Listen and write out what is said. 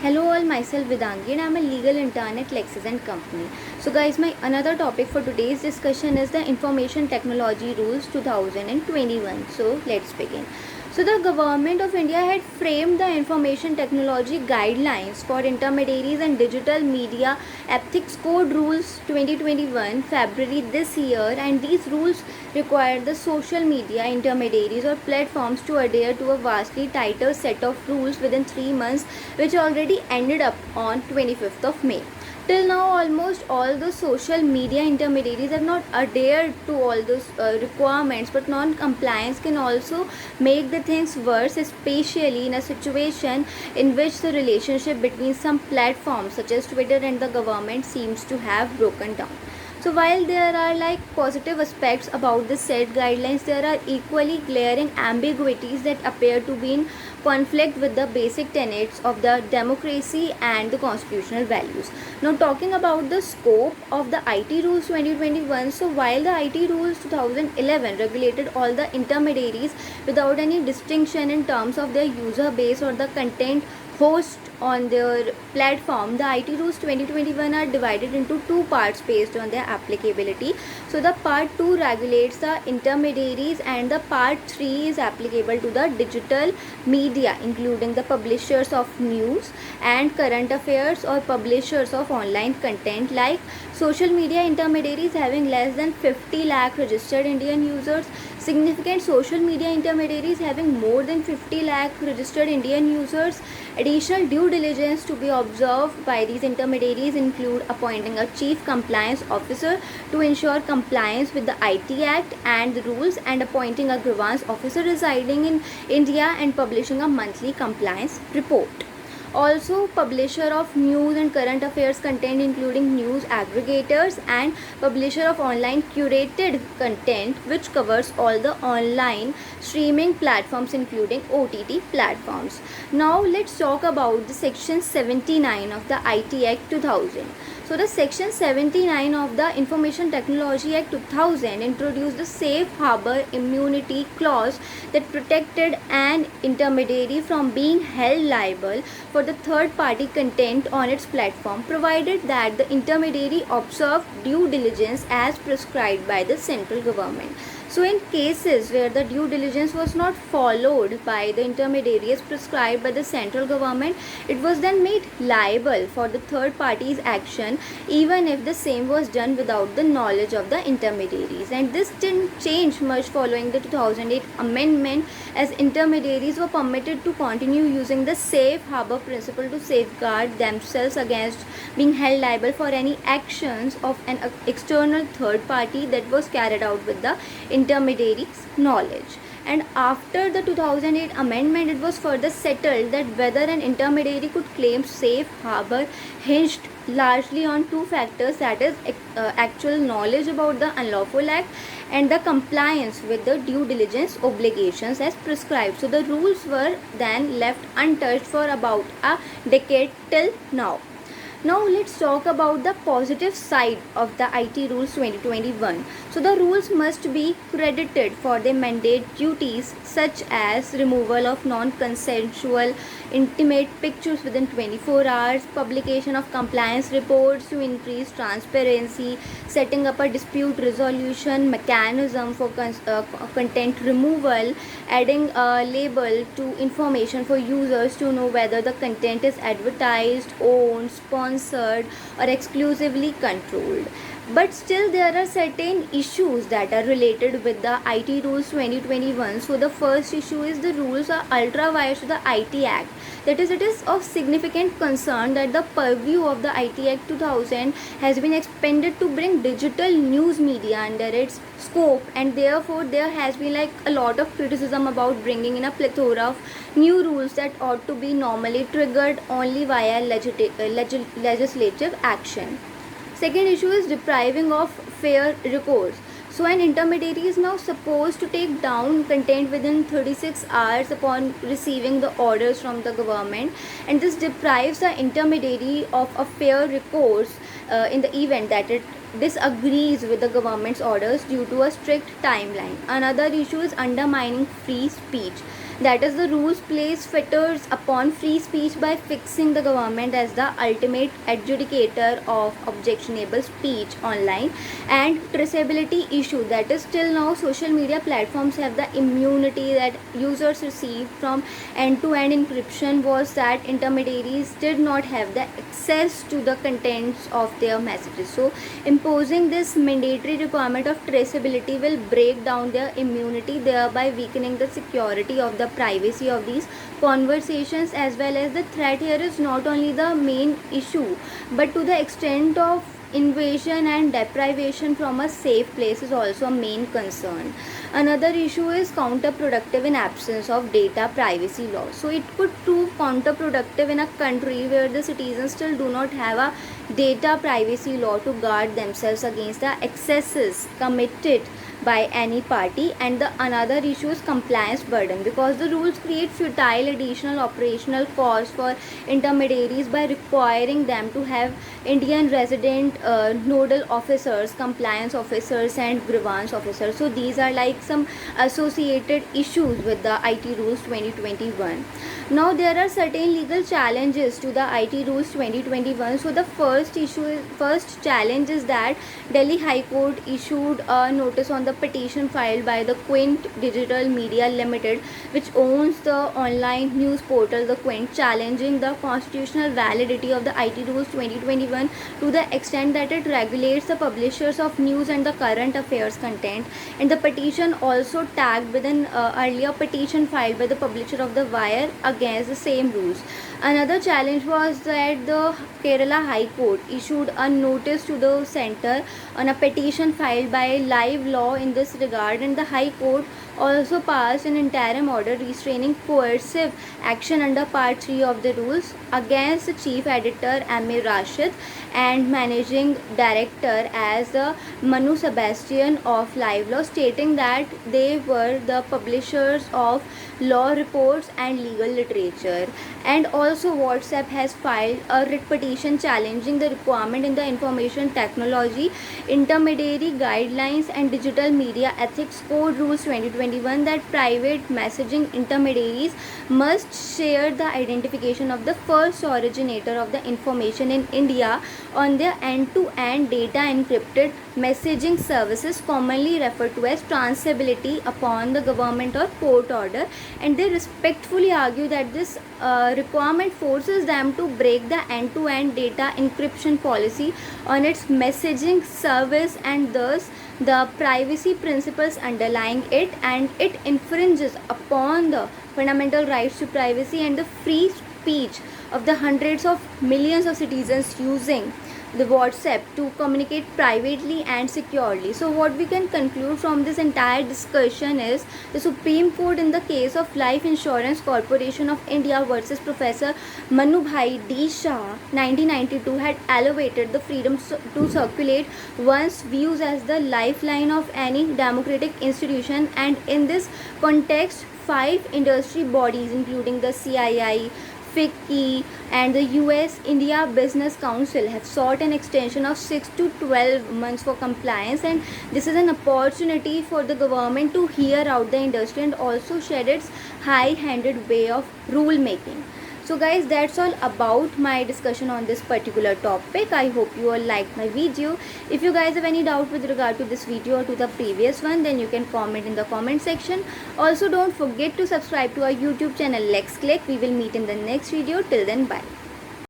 Hello all, myself Vedangi and I'm a legal intern at Lexis and Company. So guys, my another topic for today's discussion is the Information Technology Rules 2021. So let's begin. So the Government of India had framed the Information Technology Guidelines for Intermediaries and Digital Media Ethics Code Rules 2021 February this year, and these rules require the social media intermediaries or platforms to adhere to a vastly tighter set of rules within 3 months, which already ended up on 25th of May. Till now, almost all the social media intermediaries have not adhered to all those requirements, but non-compliance can also make the things worse, especially in a situation in which the relationship between some platforms such as Twitter and the government seems to have broken down. So while there are like positive aspects about the set guidelines, there are equally glaring ambiguities that appear to be in conflict with the basic tenets of the democracy and the constitutional values. Now talking about the scope of the IT rules 2021, so while the IT rules 2011 regulated all the intermediaries without any distinction in terms of their user base or the content host on their platform, the IT rules 2021 are divided into two parts based on their applicability. So the part 2 regulates the intermediaries and the part 3 is applicable to the digital media, including the publishers of news and current affairs or publishers of online content, like social media intermediaries having less than 50 lakh registered Indian users, significant social media intermediaries having more than 50 lakh registered Indian users. Additional due diligence to be observed by these intermediaries include appointing a chief compliance officer to ensure compliance with the IT Act and the rules, and appointing a grievance officer residing in India and publishing a monthly compliance report. Also, publisher of news and current affairs content, including news aggregators, and publisher of online curated content, which covers all the online streaming platforms including OTT platforms. Now let's talk about the section 79 of the IT Act 2000. So the section 79 of the Information Technology Act 2000 introduced the safe harbor immunity clause that protected an intermediary from being held liable for the third party content on its platform, provided that the intermediary observed due diligence as prescribed by the central government. So in cases where the due diligence was not followed by the intermediary as prescribed by the central government, it was then made liable for the third party's action, even if the same was done without the knowledge of the intermediaries. And this didn't change much following the 2008 amendment, as intermediaries were permitted to continue using the safe harbor principle to safeguard themselves against being held liable for any actions of an external third party that was carried out with the intermediaries' knowledge. And after the 2008 amendment, it was further settled that whether an intermediary could claim safe harbor hinged largely on two factors, that is actual knowledge about the unlawful act and the compliance with the due diligence obligations as prescribed. So the rules were then left untouched for about a decade till now. Now let's talk about the positive side of the IT rules 2021. So the rules must be credited for their mandate duties, such as removal of non-consensual intimate pictures within 24 hours, publication of compliance reports to increase transparency, setting up a dispute resolution mechanism for content removal, adding a label to information for users to know whether the content is advertised, owned, sponsored, or exclusively controlled. But still there are certain issues that are related with the IT rules 2021. So the first issue is the rules are ultra wires to the IT Act. That is, it is of significant concern that the purview of the IT Act 2000 has been expanded to bring digital news media under its scope, and therefore there has been like a lot of criticism about bringing in a plethora of new rules that ought to be normally triggered only via legislative action. Second issue is depriving of fair recourse. So an intermediary is now supposed to take down content within 36 hours upon receiving the orders from the government, and this deprives the intermediary of a fair recourse in the event that it disagrees with the government's orders due to a strict timeline. Another issue is undermining free speech. That is, the rules place fetters upon free speech by fixing the government as the ultimate adjudicator of objectionable speech online. And traceability issue, that is, till now social media platforms have the immunity that users receive from end-to-end encryption was that intermediaries did not have the access to the contents of their messages. So imposing this mandatory requirement of traceability will break down their immunity, thereby weakening the security of the privacy of these conversations. As well as the threat here is not only the main issue, but to the extent of invasion and deprivation from a safe place is also a main concern. Another issue is counterproductive in absence of data privacy laws. So it could prove counterproductive in a country where the citizens still do not have a data privacy law to guard themselves against the excesses committed by any party. And the another issue is compliance burden, because the rules create futile additional operational costs for intermediaries by requiring them to have Indian resident nodal officers, compliance officers, and grievance officers. So these are like some associated issues with the IT rules 2021. Now there are certain legal challenges to the IT rules 2021. So the first challenge is that Delhi High Court issued a notice on the petition filed by the Quint Digital Media Limited, which owns the online news portal The Quint, challenging the constitutional validity of the IT rules 2021 to the extent that it regulates the publishers of news and the current affairs content. And the petition also tagged with an earlier petition filed by the publisher of The Wire against the same rules. Another challenge was that the Kerala High Court issued a notice to the centre on a petition filed by Live Law in this regard, and the High Court also passed an interim order restraining coercive action under Part 3 of the rules against the chief editor Amir Rashid and managing director as the Manu Sebastian of Live Law, stating that they were the publishers of law reports and legal literature. And also WhatsApp has filed a writ petition challenging the requirement in the Information Technology Intermediary Guidelines and Digital Media Ethics Code Rules 2021 that private messaging intermediaries must share the identification of the first originator of the information in India on their end-to-end data encrypted messaging services, commonly referred to as traceability, upon the government or court order. And they respectfully argue that this requirement forces them to break the end-to-end data encryption policy on its messaging service, and thus the privacy principles underlying it, and it infringes upon the fundamental rights to privacy and the free speech of the hundreds of millions of citizens using the WhatsApp to communicate privately and securely. So what we can conclude from this entire discussion is the Supreme Court in the case of Life Insurance Corporation of India versus Professor Manubhai D. Shah 1992 had elevated the freedom to circulate one's views as the lifeline of any democratic institution. And in this context, 5 industry bodies including the CII, FICCI and the US India Business Council have sought an extension of 6 to 12 months for compliance, and this is an opportunity for the government to hear out the industry and also shed its high-handed way of rule making. So guys, that's all about my discussion on this particular topic. I hope you all liked my video. If you guys have any doubt with regard to this video or to the previous one, then you can comment in the comment section. Also, don't forget to subscribe to our YouTube channel Lex Click. We will meet in the next video. Till then, bye.